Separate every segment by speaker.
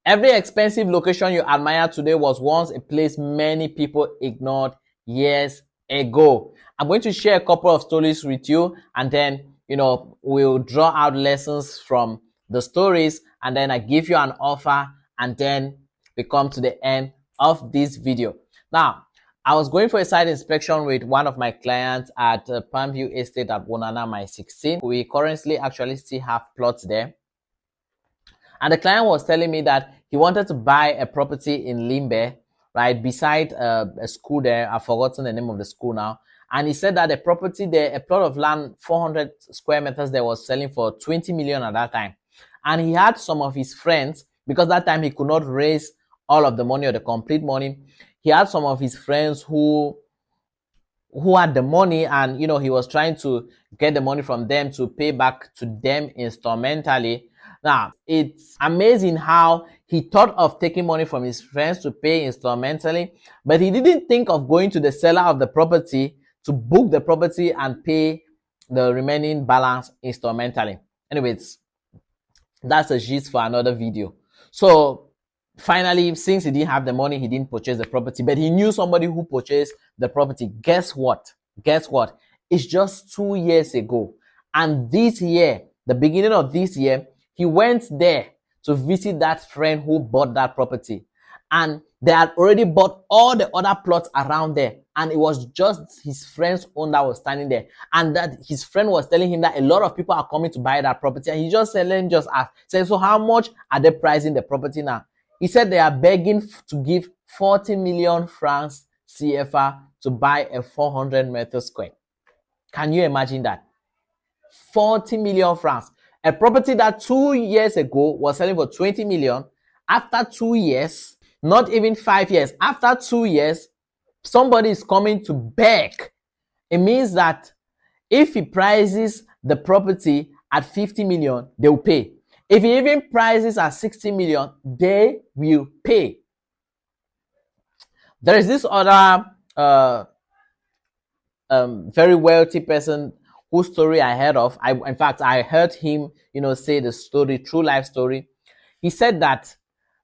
Speaker 1: Every expensive location you admire today was once a place many people ignored years ago. I'm going to share a couple of stories with you, and then, we'll draw out lessons from the stories, and then I give you an offer, and then we come to the end of this video. Now, I was going for a site inspection with one of my clients at Palmview Estate at Wonana Mile 16. We currently actually still have plots there. And the client was telling me that he wanted to buy a property in Limbe, right, beside a school there. I've forgotten the name of the school now. And he said that the property there, a plot of land, 400 square meters, there was selling for 20 million at that time. And he had some of his friends, because that time he could not raise all of the money or the complete money. He had some of his friends who had the money, and he was trying to get the money from them to pay back to them instrumentally. Now, it's amazing how he thought of taking money from his friends to pay instrumentally, but he didn't think of going to the seller of the property to book the property and pay the remaining balance instrumentally. Anyways, that's a gist for another video. So finally, since he didn't have the money, he didn't purchase the property, but he knew somebody who purchased the property. Guess what? It's just 2 years ago. And this year, the beginning of this year, he went there to visit that friend who bought that property. And they had already bought all the other plots around there. And it was just his friend's own that was standing there. And that his friend was telling him that a lot of people are coming to buy that property. And he just said, let me just ask. Said, so how much are they pricing the property now? He said they are begging to give 40 million francs CFA to buy a 400 meter square. Can you imagine that? 40 million francs. A property that 2 years ago was selling for 20 million. After 2 years, not even 5 years, after 2 years, somebody is coming to beg. It means that if he prices the property at 50 million, they will pay. If he even prices at 60 million, they will pay. There is this other very wealthy person whose story I heard of. In fact, I heard him, say the story, true life story. He said that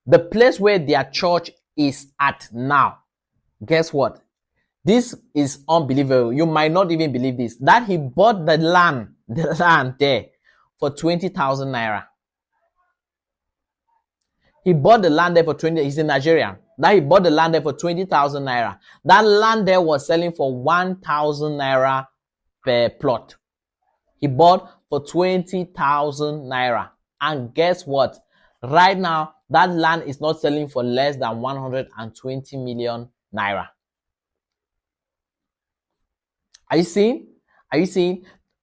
Speaker 1: the place where their church is at now, guess what? This is unbelievable. You might not even believe this. That he bought the land there for 20,000 naira. He bought the land there for 20. He's in Nigeria. That he bought the land there for 20,000 naira. That land there was selling for 1,000 naira per plot. He bought for 20,000 naira. And guess what? Right now, that land is not selling for less than 120 million naira. Are you seeing?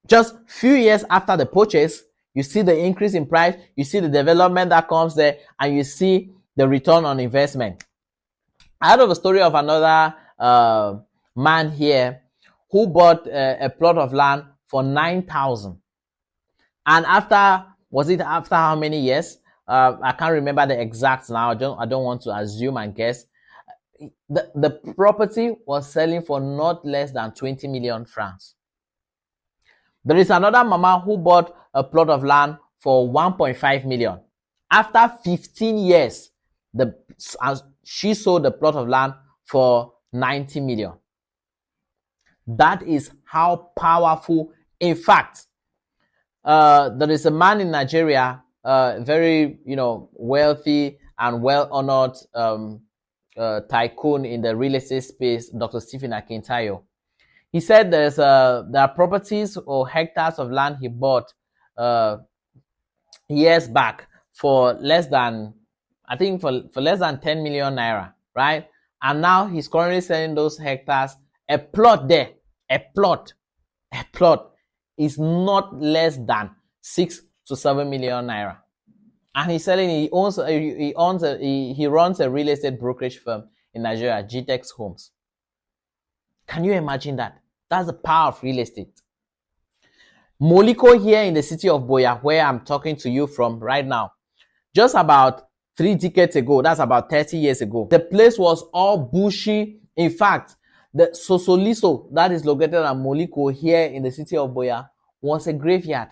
Speaker 1: Just few years after the purchase, you see the increase in price, you see the development that comes there, and you see the return on investment. I heard of a story of another man here who bought a plot of land for 9,000. And after how many years? I can't remember the exact now. I don't want to assume and guess. The property was selling for not less than 20 million francs. There is another mama who bought a plot of land for 1.5 million. After 15 years, she sold the plot of land for 90 million. That is how powerful. In fact, there is a man in Nigeria, very wealthy and well-honored tycoon in the real estate space, Dr. Stephen Akintayo. He said there are properties or hectares of land he bought years back for less than, I think for less than 10 million naira, right? And now he's currently selling those hectares. A plot there, a plot is not less than 6 to 7 million naira. And he's selling. He runs a real estate brokerage firm in Nigeria, GTEX Homes. Can you imagine that? That's the power of real estate. Moliko here in the city of Buea, where I'm talking to you from right now, just about 3 decades ago, that's about 30 years ago, the place was all bushy. In fact, the Sosoliso that is located at Moliko here in the city of Buea was a graveyard.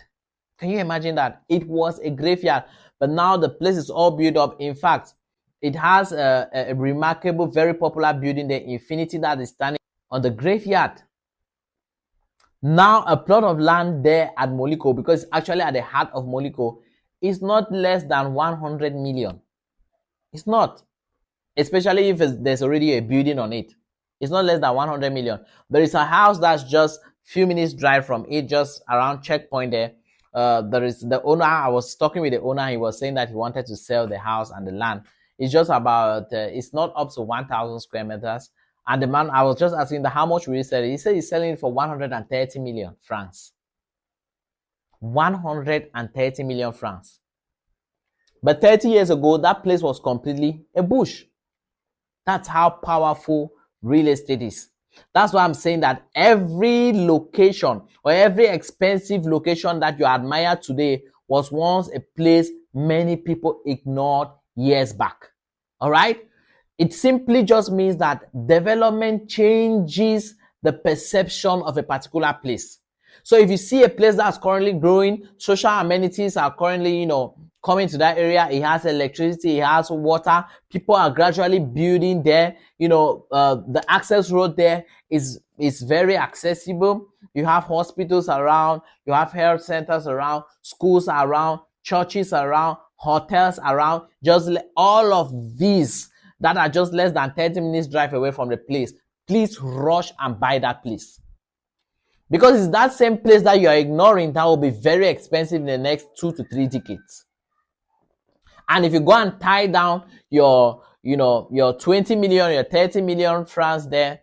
Speaker 1: Can you imagine that? It was a graveyard. But now the place is all built up. In fact, It has a remarkable, very popular building, the Infinity, that is standing on the graveyard. Now, a plot of land there at Moliko, because it's actually at the heart of Moliko, is not less than 100 million. It's not, especially if there's already a building on it. It's not less than 100 million. There is a house that's just few minutes drive from it, just around checkpoint there. There is the owner. I was talking with the owner. He was saying that he wanted to sell the house and the land. It's just about, it's not up to 1,000 square meters. And the man, I was just asking how much will he sell it? He said he's selling it for 130 million francs. 130 million francs. But 30 years ago, that place was completely a bush. That's how powerful real estate is. That's why I'm saying that every location or every expensive location that you admire today was once a place many people ignored years back. All right? It simply just means that development changes the perception of a particular place. So if you see a place that's currently growing, social amenities are currently, coming to that area. It has electricity, it has water. People are gradually building there. The access road there is very accessible. You have hospitals around, you have health centers around, schools around, churches around, hotels around. Just all of these that are just less than 30 minutes drive away from the place. Please rush and buy that place. Because it's that same place that you are ignoring that will be very expensive in the next 2 to 3 decades. And if you go and tie down your 20 million, your 30 million francs there,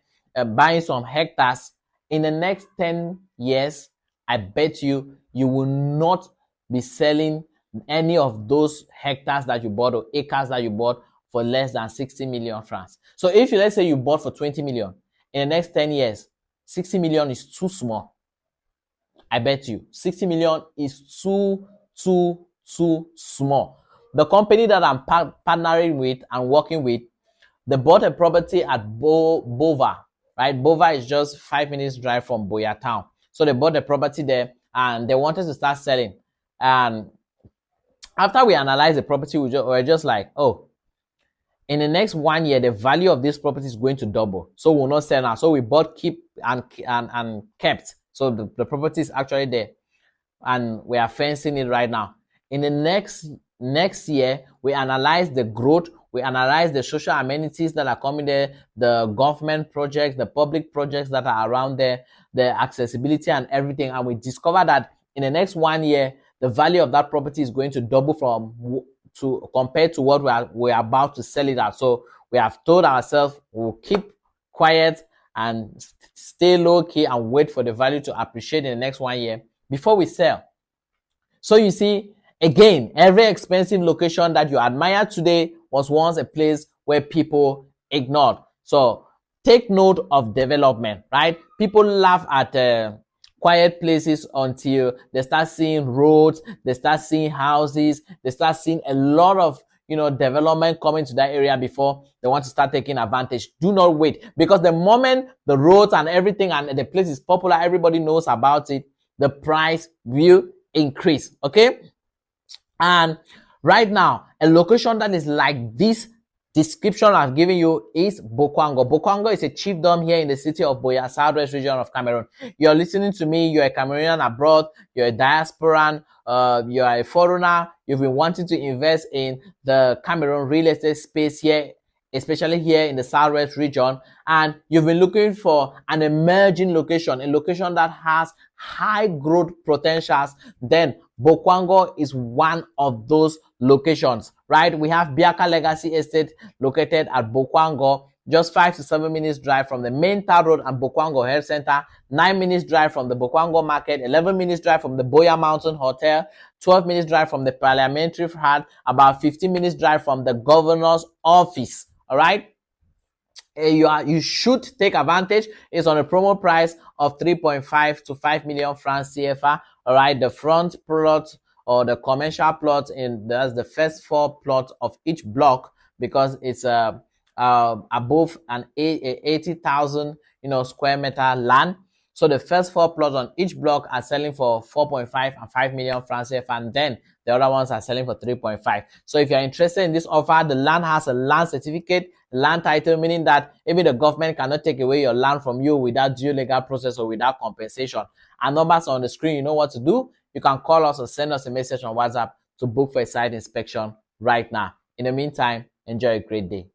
Speaker 1: buying some hectares, in the next 10 years, I bet you will not be selling any of those hectares that you bought or acres that you bought for less than 60 million francs. So if let's say you bought for 20 million, in the next 10 years, 60 million is too small. I bet you 60 million is too small. The company that I'm partnering with and working with, they bought a property at Bova, right? Bova is just 5 minutes drive from Buea town. So they bought the property there and they wanted to start selling. And after we analyzed the property, we were just like, oh, in the next 1 year, the value of this property is going to double. So we'll not sell now. So we bought, keep, and kept. So the property is actually there. And we are fencing it right now. In the next year, we analyze the growth. We analyze the social amenities that are coming there, the government projects, the public projects that are around there, the accessibility and everything. And we discover that in the next 1 year, the value of that property is going to double compared to what we're about to sell it at. So we have told ourselves we'll keep quiet and stay low key and wait for the value to appreciate in the next 1 year before we sell. So you see, again, every expensive location that you admire today was once a place where people ignored. So take note of development, right? People laugh at quiet places until they start seeing roads, they start seeing houses, they start seeing a lot of development coming to that area before they want to start taking advantage. Do not wait, because the moment the roads and everything and the place is popular, everybody knows about it, the price will increase. Okay? And right now, a location that is like this description I've given you is Bokwango. Bokwango is a chiefdom here in the city of Buea, southwest region of Cameroon. You're listening to me, you're a Cameroonian abroad, you're a diasporan, you're a foreigner, you've been wanting to invest in the Cameroon real estate space here, especially here in the southwest region, and you've been looking for an emerging location, a location that has high growth potentials, then Bokwango is one of those locations, right? We have Biaka Legacy Estate located at Bokwango, just 5 to 7 minutes drive from the main town road and Bokwango Health Center, 9 minutes drive from the Bokwango Market, 11 minutes drive from the Buea Mountain Hotel, 12 minutes drive from the Parliamentary Hall, about 15 minutes drive from the Governor's Office. All right, you should take advantage. It's on a promo price of 3.5 to 5 million francs CFA. All right, the front plot or the commercial plot that's the first 4 plots of each block, because it's above an 80,000 square meter land. So the first 4 plots on each block are selling for 4.5 and 5 million francs CFA, and then the other ones are selling for 3.5. So if you're interested in this offer, the land has a land certificate, land title, meaning that even the government cannot take away your land from you without due legal process or without compensation. Our numbers on the screen, you know what to do. You can call us or send us a message on WhatsApp to book for a site inspection right now. In the meantime, enjoy a great day.